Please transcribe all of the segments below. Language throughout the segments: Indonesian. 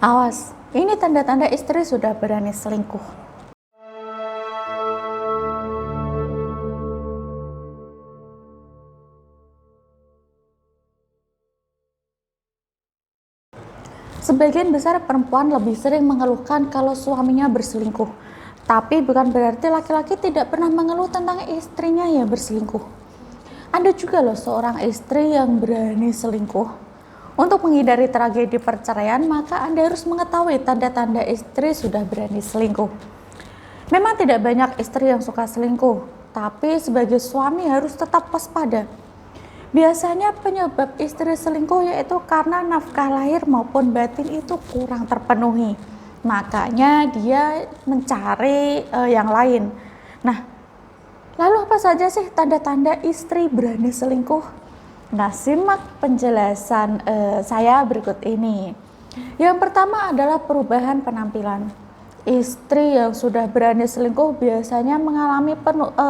Awas, ini tanda-tanda istri sudah berani selingkuh. Sebagian besar perempuan lebih sering mengeluhkan kalau suaminya berselingkuh. Tapi bukan berarti laki-laki tidak pernah mengeluh tentang istrinya yang berselingkuh. Ada juga loh seorang istri yang berani selingkuh. Untuk menghindari tragedi perceraian, maka Anda harus mengetahui tanda-tanda istri sudah berani selingkuh. Memang tidak banyak istri yang suka selingkuh, tapi sebagai suami harus tetap waspada. Biasanya penyebab istri selingkuh yaitu karena nafkah lahir maupun batin itu kurang terpenuhi. Makanya dia mencari yang lain. Nah, lalu apa saja sih tanda-tanda istri berani selingkuh? Nah, simak penjelasan saya berikut ini. Yang pertama adalah perubahan penampilan. Istri yang sudah berani selingkuh biasanya mengalami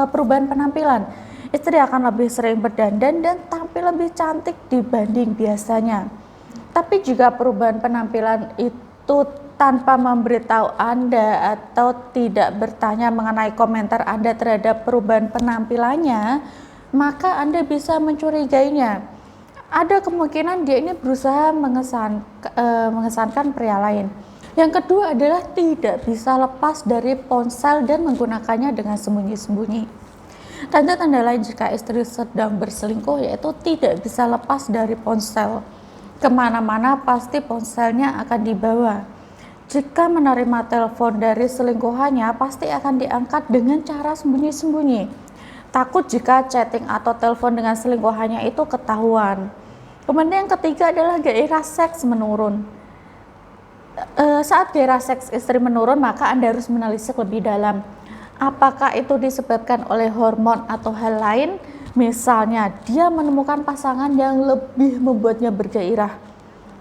perubahan penampilan. Istri akan lebih sering berdandan dan tampil lebih cantik dibanding biasanya. Tapi jika perubahan penampilan itu tanpa memberitahu Anda atau tidak bertanya mengenai komentar Anda terhadap perubahan penampilannya, maka Anda bisa mencurigainya. Ada kemungkinan dia ini berusaha mengesankan pria lain. Yang kedua adalah tidak bisa lepas dari ponsel dan menggunakannya dengan sembunyi-sembunyi. Tanda-tanda lain jika istri sedang berselingkuh yaitu tidak bisa lepas dari ponsel. Kemana-mana pasti ponselnya akan dibawa. Jika menerima telepon dari selingkuhannya pasti akan diangkat dengan cara sembunyi-sembunyi. Takut jika chatting atau telepon dengan selingkuhannya itu ketahuan. Kemudian yang ketiga adalah gairah seks menurun. Saat gairah seks istri menurun, maka Anda harus menelisik lebih dalam. Apakah itu disebabkan oleh hormon atau hal lain? Misalnya, dia menemukan pasangan yang lebih membuatnya bergairah.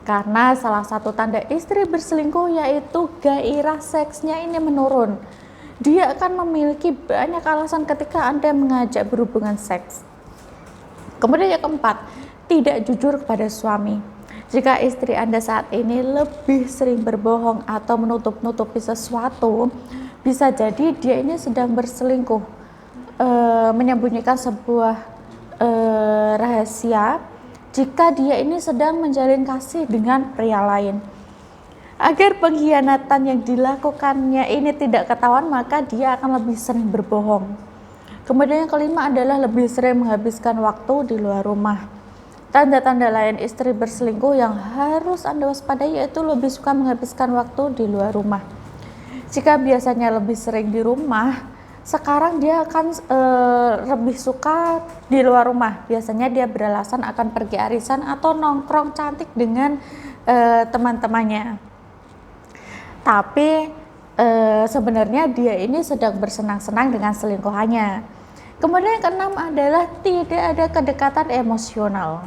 Karena salah satu tanda istri berselingkuh yaitu gairah seksnya ini menurun. Dia akan memiliki banyak alasan ketika Anda mengajak berhubungan seks. Kemudian yang keempat, tidak jujur kepada suami. Jika istri Anda saat ini lebih sering berbohong atau menutup-nutupi sesuatu, bisa jadi dia ini sedang berselingkuh, menyembunyikan sebuah rahasia jika dia ini sedang menjalin kasih dengan pria lain. Agar pengkhianatan yang dilakukannya ini tidak ketahuan, maka dia akan lebih sering berbohong. Kemudian yang kelima adalah lebih sering menghabiskan waktu di luar rumah. Tanda-tanda lain istri berselingkuh yang harus Anda waspadai yaitu lebih suka menghabiskan waktu di luar rumah. Jika biasanya lebih sering di rumah, sekarang dia akan lebih suka di luar rumah. Biasanya dia beralasan akan pergi arisan atau nongkrong cantik dengan teman-temannya. Tapi sebenarnya dia ini sedang bersenang-senang dengan selingkuhannya. Kemudian yang keenam adalah tidak ada kedekatan emosional.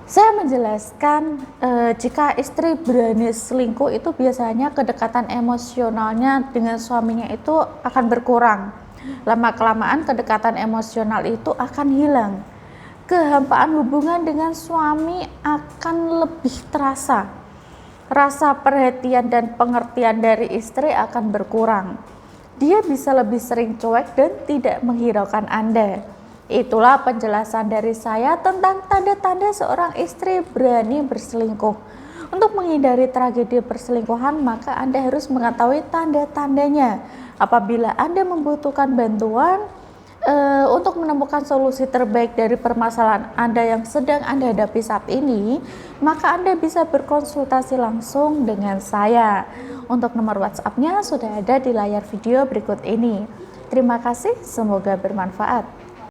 Saya menjelaskan jika istri berani selingkuh itu biasanya kedekatan emosionalnya dengan suaminya itu akan berkurang. Lama-kelamaan kedekatan emosional itu akan hilang. Kehampaan hubungan dengan suami akan lebih terasa. Rasa perhatian dan pengertian dari istri akan berkurang. Dia bisa lebih sering cuek dan tidak menghiraukan Anda. Itulah penjelasan dari saya tentang tanda-tanda seorang istri berani berselingkuh. Untuk menghindari tragedi perselingkuhan, maka Anda harus mengetahui tanda-tandanya. Apabila Anda membutuhkan bantuan untuk menemukan solusi terbaik dari permasalahan Anda yang sedang Anda hadapi saat ini, maka Anda bisa berkonsultasi langsung dengan saya. Untuk nomor WhatsApp-nya sudah ada di layar video berikut ini. Terima kasih, semoga bermanfaat.